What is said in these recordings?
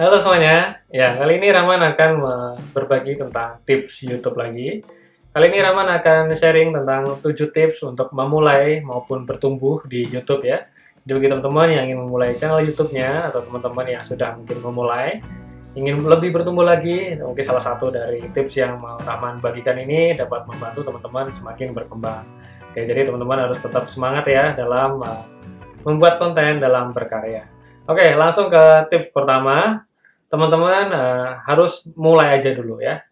Halo semuanya, ya kali ini Rahman akan berbagi tentang tips YouTube lagi. Kali ini Rahman akan sharing tentang 7 tips untuk memulai maupun bertumbuh di YouTube ya. Jadi bagi teman-teman yang ingin memulai channel YouTube-nya atau teman-teman yang sudah mungkin memulai, ingin lebih bertumbuh lagi, mungkin salah satu dari tips yang mau Rahman bagikan ini dapat membantu teman-teman semakin berkembang. Oke, jadi teman-teman harus tetap semangat ya dalam membuat konten, dalam berkarya. Oke, langsung ke tips pertama. Teman-teman harus mulai aja dulu ya.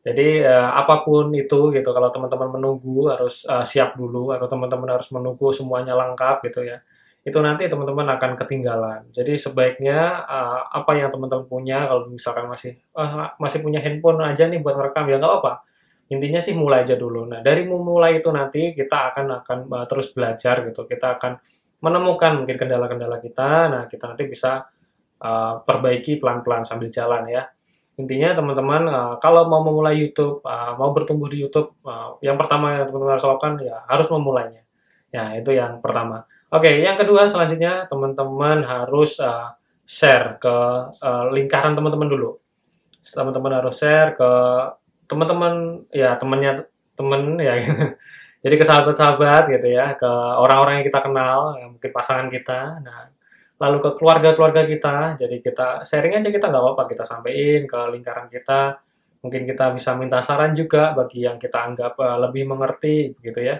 Jadi apapun itu gitu, kalau teman-teman menunggu harus siap dulu, atau teman-teman harus menunggu semuanya lengkap gitu ya. Itu nanti teman-teman akan ketinggalan. Jadi sebaiknya apa yang teman-teman punya, kalau misalkan masih punya handphone aja nih buat merekam ya nggak apa-apa. Intinya sih mulai aja dulu. Nah dari memulai itu nanti kita akan terus belajar gitu. Kita akan menemukan mungkin kendala-kendala kita. Nah kita nanti bisa perbaiki pelan-pelan sambil jalan ya. Intinya teman-teman kalau mau memulai YouTube, mau bertumbuh di YouTube, yang pertama yang teman-teman harus lakukan ya harus memulainya. Ya, itu yang pertama. Oke, yang kedua selanjutnya teman-teman harus share ke lingkaran teman-teman dulu. Teman-teman harus share ke teman-teman ya temannya temen ya. Jadi ke sahabat-sahabat gitu ya, ke orang-orang yang kita kenal, ya mungkin pasangan kita. Nah, lalu ke keluarga-keluarga kita, jadi kita sharing aja, kita nggak apa-apa, kita sampaikan ke lingkaran kita, mungkin kita bisa minta saran juga bagi yang kita anggap lebih mengerti, gitu ya.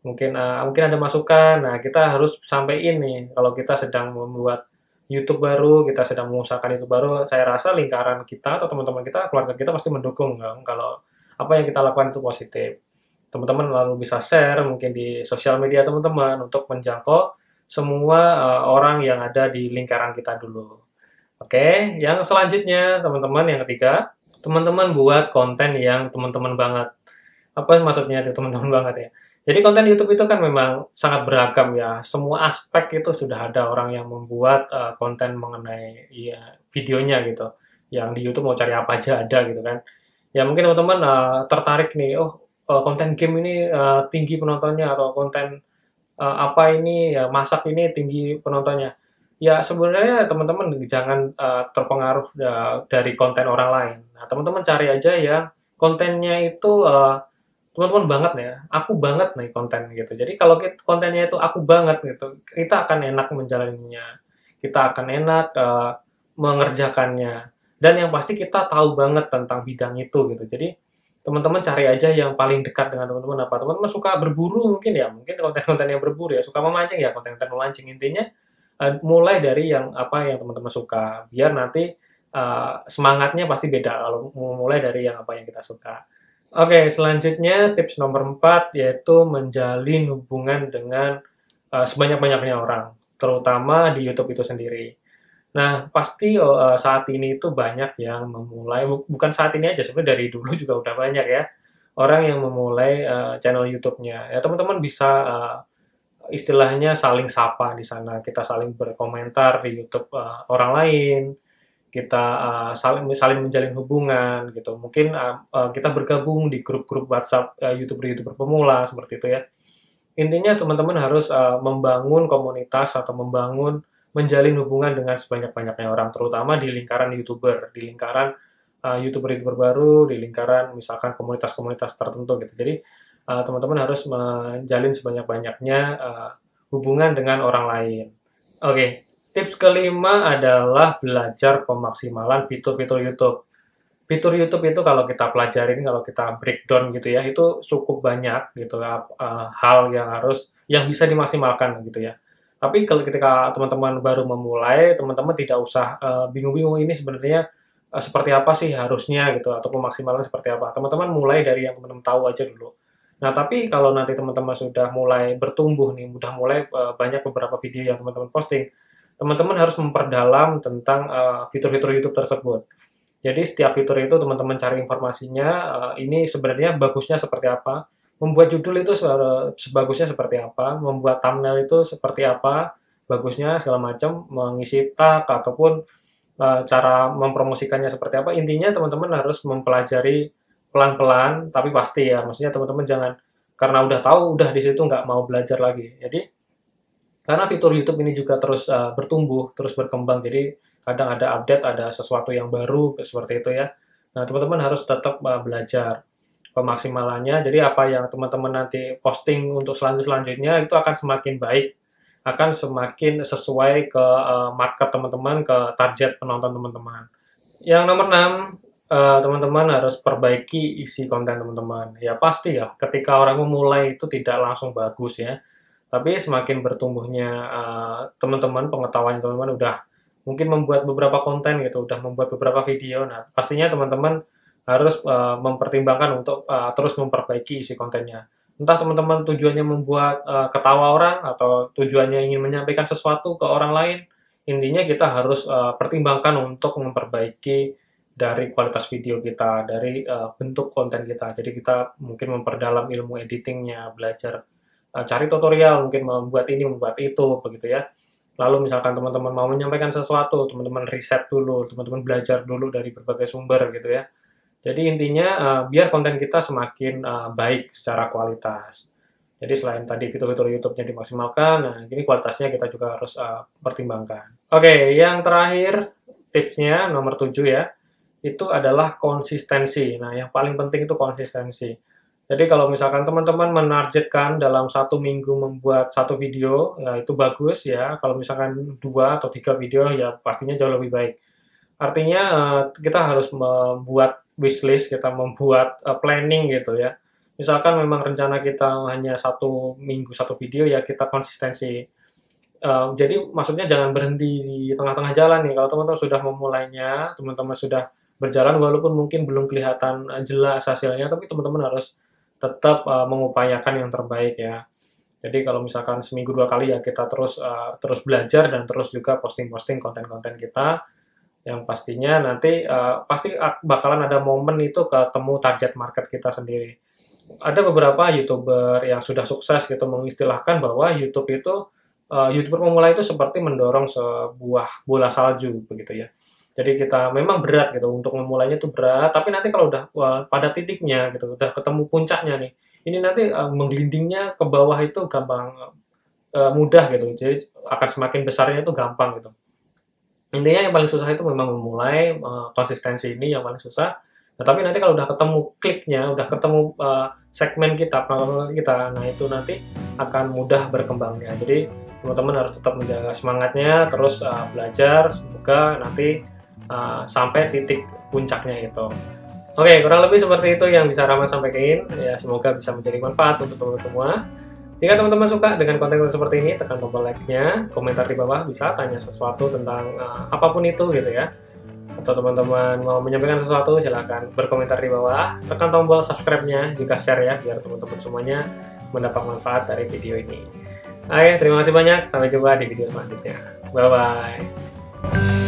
Mungkin ada masukan, nah kita harus sampaikan nih, kalau kita sedang membuat YouTube baru, kita sedang mengusahakan itu baru, saya rasa lingkaran kita atau teman-teman kita, keluarga kita pasti mendukung kan, kalau apa yang kita lakukan itu positif. Teman-teman lalu bisa share mungkin di sosial media teman-teman untuk menjangkau semua orang yang ada di lingkaran kita dulu. Oke, yang selanjutnya teman-teman yang ketiga, teman-teman buat konten yang teman-teman banget. Apa maksudnya itu teman-teman banget ya? Jadi konten YouTube itu kan memang sangat beragam ya. Semua aspek itu sudah ada orang yang membuat konten mengenai ya, videonya gitu. Yang di YouTube mau cari apa aja ada gitu kan. Ya mungkin teman-teman tertarik nih, oh konten game ini tinggi penontonnya, atau konten apa ini ya, masak ini tinggi penontonnya. Ya sebenarnya teman-teman jangan terpengaruh dari konten orang lain. Nah, teman-teman cari aja yang kontennya itu teman-teman banget ya, aku banget nih konten gitu. Jadi kalau kontennya itu aku banget gitu, kita akan enak menjalaninya, kita akan enak mengerjakannya, dan yang pasti kita tahu banget tentang bidang itu gitu. Jadi teman-teman cari aja yang paling dekat dengan teman-teman apa. Teman-teman suka berburu mungkin konten-konten yang berburu ya, suka memancing ya konten-konten memancing. Intinya mulai dari yang apa yang teman-teman suka, biar nanti semangatnya pasti beda kalau mulai dari yang apa yang kita suka. Oke, selanjutnya tips nomor 4 yaitu menjalin hubungan dengan sebanyak-banyaknya orang, terutama di YouTube itu sendiri. Nah, pasti saat ini itu banyak yang memulai, bukan saat ini aja, sebenarnya dari dulu juga udah banyak ya, orang yang memulai channel YouTube-nya. Ya, teman-teman bisa istilahnya saling sapa di sana, kita saling berkomentar di YouTube orang lain, kita saling menjalin hubungan gitu. Mungkin kita bergabung di grup-grup WhatsApp YouTuber-YouTuber pemula seperti itu ya. Intinya teman-teman harus membangun komunitas atau menjalin hubungan dengan sebanyak-banyaknya orang, terutama di lingkaran YouTuber, di lingkaran YouTuber-YouTuber baru, di lingkaran misalkan komunitas-komunitas tertentu gitu. Jadi teman-teman harus menjalin sebanyak-banyaknya hubungan dengan orang lain. Oke, tips kelima adalah belajar pemaksimalan fitur-fitur YouTube. Fitur YouTube itu kalau kita pelajarin, kalau kita breakdown gitu ya, itu cukup banyak gitu ya, hal yang bisa dimaksimalkan gitu ya. Tapi kalau ketika teman-teman baru memulai, teman-teman tidak usah bingung-bingung ini sebenarnya seperti apa sih harusnya gitu, atau pemaksimalan seperti apa. Teman-teman mulai dari yang teman-teman tahu aja dulu. Nah, tapi kalau nanti teman-teman sudah mulai bertumbuh nih, udah mulai banyak beberapa video yang teman-teman posting, teman-teman harus memperdalam tentang fitur-fitur YouTube tersebut. Jadi setiap fitur itu teman-teman cari informasinya, ini sebenarnya bagusnya seperti apa, membuat judul itu sebagusnya seperti apa, membuat thumbnail itu seperti apa, bagusnya segala macam, mengisi tag ataupun cara mempromosikannya seperti apa. Intinya teman-teman harus mempelajari pelan-pelan, tapi pasti ya. Maksudnya teman-teman jangan karena udah tahu, udah di situ nggak mau belajar lagi. Jadi karena fitur YouTube ini juga terus bertumbuh, terus berkembang. Jadi kadang ada update, ada sesuatu yang baru, seperti itu ya. Nah, teman-teman harus tetap belajar pemaksimalannya. Jadi apa yang teman-teman nanti posting untuk selanjutnya itu akan semakin baik, akan semakin sesuai ke market teman-teman, ke target penonton teman-teman. Yang nomor 6, teman-teman harus perbaiki isi konten teman-teman. Ya pasti ya, ketika orang memulai itu tidak langsung bagus ya. Tapi semakin bertumbuhnya teman-teman, pengetahuan teman-teman udah mungkin membuat beberapa konten gitu, udah membuat beberapa video. Nah, pastinya teman-teman harus mempertimbangkan untuk terus memperbaiki isi kontennya. Entah teman-teman tujuannya membuat ketawa orang atau tujuannya ingin menyampaikan sesuatu ke orang lain, intinya kita harus pertimbangkan untuk memperbaiki dari kualitas video kita, dari bentuk konten kita. Jadi kita mungkin memperdalam ilmu editingnya, belajar cari tutorial, mungkin membuat ini, membuat itu, begitu ya. Lalu misalkan teman-teman mau menyampaikan sesuatu, teman-teman riset dulu, teman-teman belajar dulu dari berbagai sumber gitu ya. Jadi intinya biar konten kita semakin baik secara kualitas. Jadi selain tadi fitur-fitur YouTube-nya dimaksimalkan, nah ini kualitasnya kita juga harus pertimbangkan. Oke, yang terakhir tipsnya nomor 7 ya, itu adalah konsistensi. Nah, yang paling penting itu konsistensi. Jadi kalau misalkan teman-teman menargetkan dalam 1 minggu membuat 1 video, ya itu bagus ya. Kalau misalkan 2 atau 3 video, ya pastinya jauh lebih baik. Artinya kita harus membuat wishlist, kita membuat planning gitu ya. Misalkan memang rencana kita hanya 1 minggu 1 video, ya kita konsistensi. Jadi maksudnya jangan berhenti di tengah-tengah jalan nih. Kalau teman-teman sudah memulainya, teman-teman sudah berjalan walaupun mungkin belum kelihatan jelas hasilnya, tapi teman-teman harus tetap mengupayakan yang terbaik ya. Jadi kalau misalkan seminggu 2 kali ya kita terus belajar dan terus juga posting-posting konten-konten kita yang pastinya nanti pasti bakalan ada momen itu ketemu target market kita sendiri. Ada beberapa YouTuber yang sudah sukses gitu mengistilahkan bahwa YouTube itu YouTuber pemula itu seperti mendorong sebuah bola salju begitu ya. Jadi kita memang berat gitu untuk memulainya itu berat, tapi nanti kalau udah pada titiknya gitu, udah ketemu puncaknya nih, ini nanti menggelindingnya ke bawah itu gampang mudah gitu. Jadi akan semakin besarnya itu gampang gitu. Intinya yang paling susah itu memang memulai konsistensi ini yang paling susah. Nah, tapi nanti kalau udah ketemu kliknya, udah ketemu segmen kita, penonton kita, nah itu nanti akan mudah berkembangnya. Jadi teman-teman harus tetap menjaga semangatnya, terus belajar, semoga nanti sampai titik puncaknya itu. Oke, kurang lebih seperti itu yang bisa Rama sampaikan. Ya, semoga bisa menjadi manfaat untuk teman-teman semua. Jika teman-teman suka dengan konten seperti ini, tekan tombol like-nya, komentar di bawah, bisa tanya sesuatu tentang apapun itu gitu ya. Atau teman-teman mau menyampaikan sesuatu, silahkan berkomentar di bawah. Tekan tombol subscribe-nya, juga share ya, biar teman-teman semuanya mendapat manfaat dari video ini. Oke, terima kasih banyak. Sampai jumpa di video selanjutnya. Bye-bye.